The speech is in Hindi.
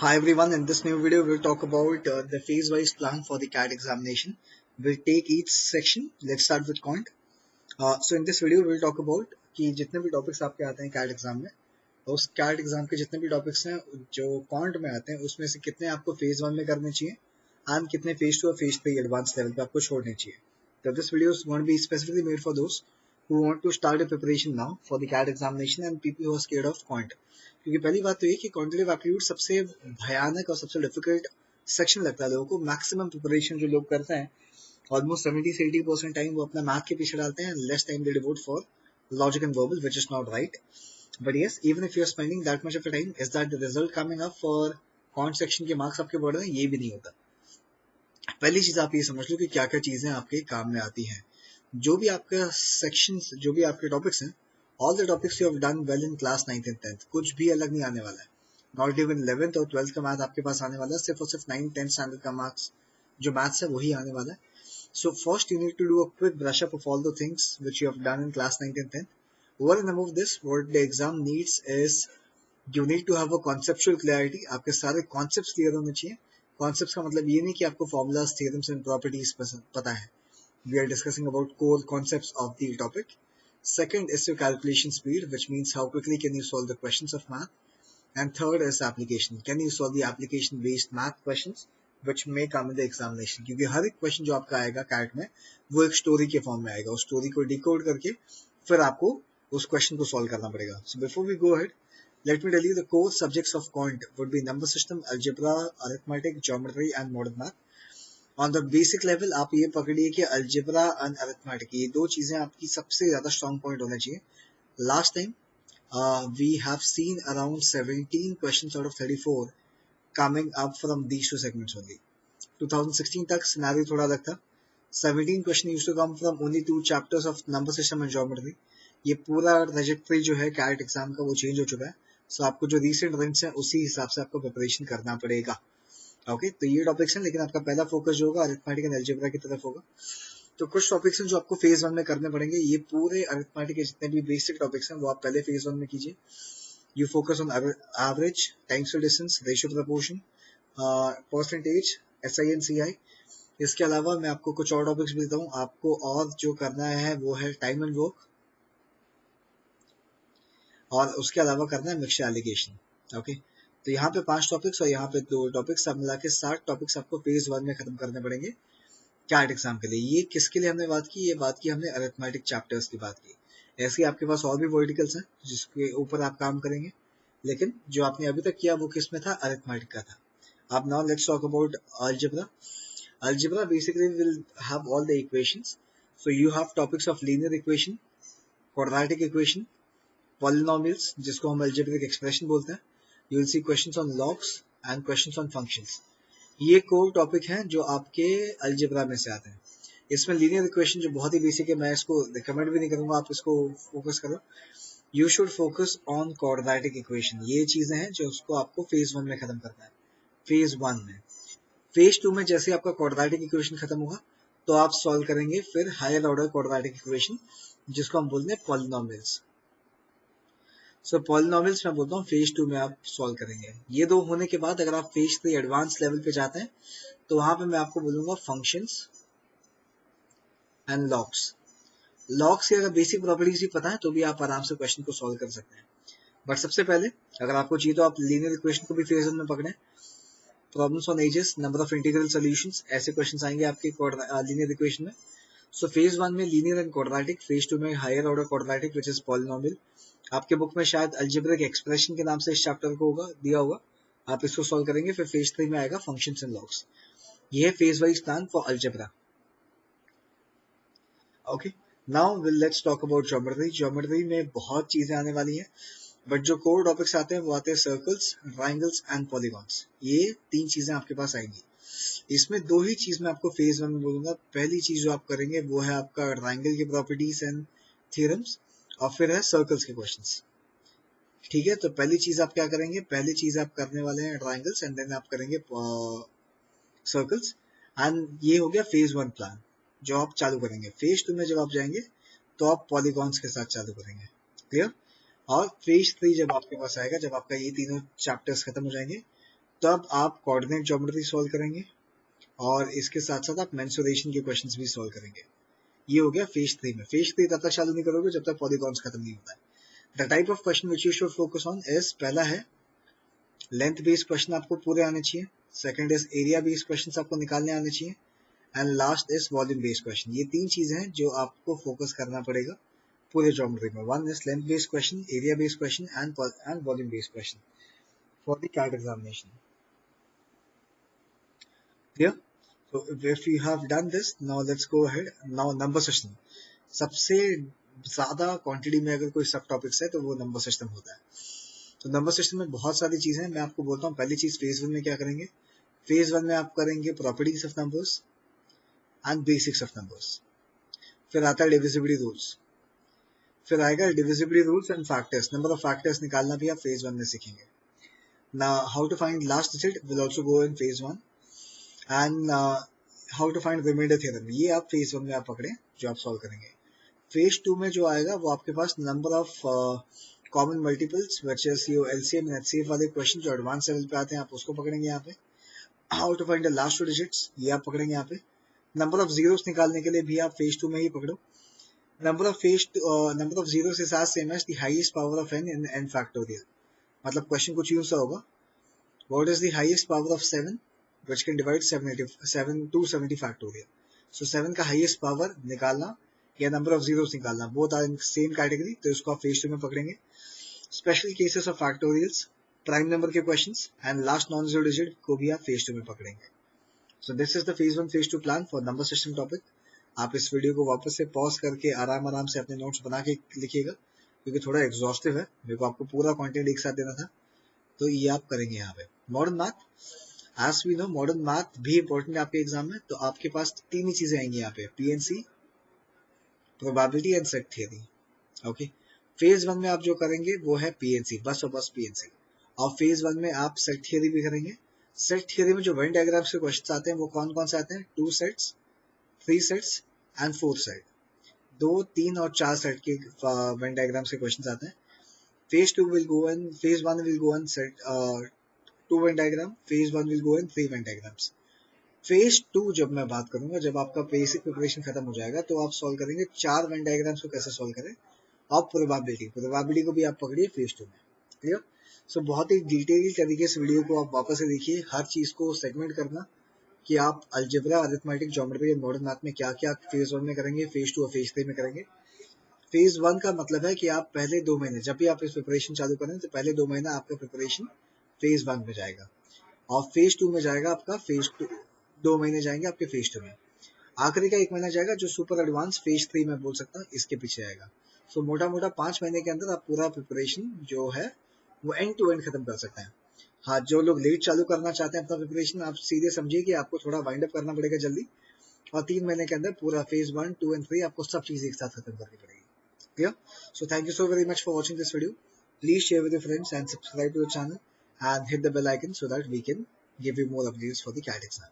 Hi everyone, in this new video we'll talk about the phase-wise plan for the CAT examination. We'll take each section. Let's start with quant. So in this video we'll talk about कि जितने भी टॉपिक्स आपके आते हैं CAT एग्जाम में, उस CAT एग्जाम के जितने भी टॉपिक्स हैं जो क्वांट में आते हैं उसमें से कितने आपको फेज 1 में करने चाहिए एंड कितने फेज 2 और फेज 3 एडवांस लेवल पे आपको छोड़ने चाहिए. So this video is going to be specifically made for those who want to start a preparation now for the CAT examination and people who are scared of quant. क्योंकि पहली बात तो ये कि क्वांटिटेटिव एप्टीट्यूड सबसे भयानक और सबसे डिफिकल्ट सेक्शन लगता है लोगों को. मैक्सिमम प्रिपरेशन जो लोग करते हैं ऑलमोस्ट 70 से 80% टाइम वो अपना मैथ के पीछे डालते हैं, less time they devote for logic and verbal, which is not right. But yes, even if you are spending that much of time, is that the result coming up for quant section के मार्क्स आपके बढ़ रहे हैं? ये भी नहीं होता. पहली चीज आप ये समझ लो कि क्या क्या चीजें आपके काम में आती हैं. जो भी आपका सेक्शंस, जो भी आपके टॉपिक्स हैं, all the topics you have done well in class 9th and 10th, कुछ भी अलग नहीं आने वाला है. Not even 11th और 12th का मैथ आपके पास आने वाला है. सिर्फ और सिर्फ 9th 10th स्टैंडर्ड का मार्क्स जो मैथ्स है वही आने वाला है. So first you need to do a quick brush up of all the things which you have done in class 9th and 10th. Over and above this, what the exam needs is you need to have a conceptual clarity. आपके सारे concepts clear होने चाहिए. Concepts का मतलब ये नहीं कि आपको formulas, theorems and properties पता है. We are discussing about core concepts of the topic. Second is your calculation speed, which means how quickly can you solve the questions of math. And third is application. Can you solve the application based math questions which may come in the examination? क्योंकि हर एक क्वेश्चन जो आपका आएगा कैट में वो एक स्टोरी के फॉर्म में आएगा. उस स्टोरी को डिकोड करके फिर आपको उस क्वेश्चन को सॉल्व करना पड़ेगा. So before we go ahead, let me tell you the core subjects of quant would be number system, algebra, arithmetic, geometry and modern math. On the basic level आप ये पकड़िए कि अलजेब्रा एंड अरिथमेटिक, ये दो चीजें आपकी सबसे ज्यादा स्ट्रॉन्ग पॉइंट होना चाहिए. Last time we have seen around 17 questions out of 34 coming up from these two segments only. 2016 तक सिनेरियो थोड़ा अलग था. 17 question used to come from only 2 chapters of number system and geometry. ये पूरा ट्रैजेक्टरी जो है कैट एग्जाम का वो चेंज हो चुका है. सो आपको जो रीसेंट रैंक्स हैं उसी हिसाब से आपको प्रिपरेशन करना पड़ेगा. ओके, तो ये टॉपिक्स हैं, लेकिन आपका पहला फोकस जो होगा अरिथमेटिक एंड अलजेब्रा की तरफ होगा. तो कुछ टॉपिक्स हैं जो आपको फेज 1 में करने पड़ेंगे. ये पूरे अरिथमेटिक के जितने भी बेसिक टॉपिक्स हैं वो आप पहले फेज 1 में कीजिए. You focus on average, times to distance, ratio proportion, percentage, SI and CI. इसके अलावा मैं आपको कुछ और टॉपिक्स भी देता हूँ. आपको और जो करना है वो है टाइम एंड वर्क, और उसके अलावा करना है मिक्सचर एलिगेशन. ओके, तो यहाँ पे 5 टॉपिक्स और यहाँ पे 2 टॉपिक्स, सब मिला के 7 टॉपिक्स आपको फेज 1 में खत्म करने पड़ेंगे कैट एग्जाम के लिए. ये किसके लिए हमने बात की? ये बात की हमने अरिथमेटिक चैप्टर्स की बात की. ऐसे ही आपके पास और भी वर्टिकल्स हैं जिसके ऊपर आप काम करेंगे, लेकिन जो आपने अभी तक किया वो किस में था? अरिथमेटिक का था. अब now let's talk about algebra. Algebra basically will have all the equations. So you have topics of linear equation, quadratic equation, polynomials जिसको हम अलजेब्रिक एक्सप्रेशन बोलते हैं. You will see questions on logs and questions on functions. ये कोर टॉपिक हैं जो आपके अलजेब्रा में से आते हैं. इसमें लीनियर इक्वेशन जो बहुत ही बेसिक है, मैं इसको रिकमेंड भी नहीं करूंगा आप इसको फोकस करो. You should focus on quadratic equation. ये चीजें हैं जो उसको आपको फेज 1 में खत्म करना है. फेज 1 में. फेज 2 में जैसे आपका क्वाड्रेटिक इक्वेशन खत्म होगा तो आप सॉल्व करेंगे फिर हायर ऑर्डर क्वाड्रेटिक इक्वेशन जिसको हम बोलते हैं पॉलिनोमियल्स. सो पॉलिनोमियल्स मैं बोलता हूँ फेज 2 में आप सॉल्व करेंगे. ये दो होने के बाद अगर आप फेज 3 एडवांस लेवल पे जाते हैं तो वहां पे मैं आपको बोलूंगा फंक्शंस एंड लॉग्स. लॉग्स की अगर बेसिक प्रॉपर्टीज भी पता है तो भी आप आराम से क्वेश्चन को सॉल्व कर सकते हैं. बट सबसे पहले अगर आपको चाहिए तो आप लीनियर इक्वेशन को भी फेज 1 में पकड़ें. Problems on edges, number of integral solutions, ऐसे क्वेश्चन आएंगे आपके लीनियर इक्वेशन में. सो फेज 1 में लीनियर एंड क्वाड्रेटिक, फेज 2 में higher order quadratic which is polynomial. आपके बुक में शायद अलजेब्रिक एक्सप्रेशन के नाम से इस चैप्टर को होगा दिया होगा. आप इसको सॉल्व करेंगे. फिर फेज 3 में आएगा फंक्शंस एंड लॉग्स. ये है phase wise plan for algebra. Okay, now let's talk about geometry. Geometry में बहुत चीजें आने वाली हैं, बट जो कोर टॉपिक्स आते हैं वो आते हैं सर्कल्स, ट्राइंगल्स एंड पॉलीगॉन्स. ये 3 चीजें आपके पास आएंगी. इसमें 2 ही चीज मैं आपको फेज 1 में बोलूंगा. पहली चीज जो आप करेंगे वो है आपका ट्राइंगल की प्रॉपर्टीज एंड थ्योरम्स, और फिर है सर्कल्स के क्वेश्चंस. ठीक है, तो पहली चीज आप क्या करेंगे? पहली चीज आप करने वाले हैं ट्राइंगल्स एंड देन आप करेंगे सर्कल्स. एंड ये हो गया फेज 1 प्लान जो आप चालू करेंगे. फेज 2 में जब आप जाएंगे तो आप पॉलीगॉन्स के साथ चालू करेंगे. क्लियर? और फेज 3 जब आपके पास आएगा, जब आपका ये तीनों चैप्टर्स खत्म हो जाएंगे, तब आप कोऑर्डिनेट ज्योमेट्री सॉल्व करेंगे और इसके साथ साथ आप मेंसुरेशन के क्वेश्चंस भी सॉल्व करेंगे। ये हो गया फेज 3 में। फेज 3 तब तक चालू नहीं करोगे जब तक पॉलीगॉन्स खत्म नहीं होता है। The type of question which you should focus on is, पहला है लेंथ बेस्ड क्वेश्चन आपको पूरे आने चाहिए, second is area based question आपको निकालने आने चाहिए, and last is volume based question. ये 3 चीजें हैं जो आपको फोकस करना पड़ेगा पूरे ज्योमेट्री में। One is length based question, area based question and volume based question for the CAT examination. Clear? So if you have done this, now let's go ahead. Now number system. सबसे ज्यादा क्वांटिटी में अगर कोई सब टॉपिक्स है तो वो नंबर सिस्टम होता है। तो नंबर सिस्टम में बहुत सारी चीजें हैं, मैं आपको बोलता हूँ। पहली चीज फेज 1 में क्या करेंगे, फेज 1 में आप करेंगे properties of numbers and basics of numbers. फिर आता है डिविजिबिलिटी रूल्स, फिर आएगा divisibility rules and factors. Number of factors निकालना भी आप फेज 1 में सीखेंगे। Now how to find last digit will also go in phase 1 and how to find remainder theorem, ये आप फेज 1 में आप पकड़े जो आप सॉल्व करेंगे। फेज 2 में जो आएगा वो आपके पास number of common multiples which is your LCM and HCF वाले क्वेश्चन जो एडवांस लेवल पे आते हैं, आप उसको पकड़ेंगे यहाँ पे। How to find the last two digits, ये आप पकड़ेंगे यहाँ पे। नंबर ऑफ जीरोस निकालने के लिए भी आप फेज 2 में ही पकड़ो। Number of zeros is as same as the highest power of n in n factorial. मतलब क्वेश्चन कुछ यूं सा होगा, what is the highest power of 7 which can divide 270 factorial. So 7 का हाईएस्ट पावर निकालना या नंबर ऑफ जीरोस निकालना, both are in same category, तो इसको आप फेज 2 में पकड़ेंगे। Special cases of factorials, prime number के questions and last non zero digit को भी आप फेज 2 में पकड़ेंगे। So this is the phase 1 phase 2 plan for number system topic. आप इस वीडियो को वापस से पॉज करके आराम से अपने नोट्स बना के लिखिएगा, क्योंकि थोड़ा एग्जॉस्टिव है, मेरे को आपको पूरा कंटेंट एक साथ देना था, तो ये आप करेंगे यहाँ पे। Modern math, as we know modern math भी इंपॉर्टेंट है आपके एग्जाम में, तो आपके पास 3 ही चीजें आएंगी यहाँ पे, PNC, probability and set theory. Okay, phase 1 में आप जो करेंगे वो है पीएनसी, बस और बस पीएनसी। और फेज 1 में आप सेट थियरी भी करेंगे। सेट थियरी में जो वेन डायग्राम्स के क्वेश्चन आते हैं वो कौन कौन से आते हैं, 2 सेट्स, 3 सेट्स एंड 4 सेट। 2, 3 और 4 सेट के वेन डायग्राम्स के क्वेश्चन आते हैं। Phase 1 will go on set 2 Venn diagram, phase 1 will go in 3 Venn diagrams. Phase 2 जब मैं बात करूंगा, जब आपका बेसिक प्रिपरेशन खत्म हो जाएगा, तो आप सॉल्व करेंगे 4 वेन डायग्राम्स को कैसे सॉल्व करें, और प्रोबेबिलिटी को भी आप पकड़िए फेज 2 में। क्लियर? सो बहुत ही डिटेल तरीके से वीडियो को आप वापस से देखिए, हर चीज को सेगमेंट करना कि आप अलजेब्रा, अरिथमेटिक, ज्योमेट्री और मॉडर्न मैथ में क्या क्या फेज 1 में करेंगे, फेज 2 और फेज 3 में करेंगे। फेज 1 का मतलब है कि आप पहले 2 महीने, जब भी आप इस प्रिपरेशन चालू करें, तो पहले 2 महीना आपका प्रिपरेशन फेज 1 में जाएगा, और फेज 2 में जाएगा आपका फेज 2, 2 महीने जाएंगे आपके फेज 2 में। आखिरी का 1 महीना जाएगा जो सुपर एडवांस फेज 3 में बोल सकता हूँ, इसके पीछे आएगा। सो मोटा मोटा 5 महीने के अंदर आप पूरा प्रिपरेशन जो है वो एंड टू एंड खत्म कर सकते हैं। हाँ, जो लोग लेट चालू करना चाहते हैं अपना प्रिपरेशन, आप सीधे समझिए कि आपको थोड़ा वाइंड अप करना पड़ेगा जल्दी, और 3 महीने के अंदर पूरा फेज 1, 2 एंड 3 आपको सब चीजें एक साथ खत्म करनी पड़ेगी। Clear? So thank you so very much for watching this video. Please share with your friends and subscribe to the channel and hit the bell icon so that we can give you more updates for the CAT exam.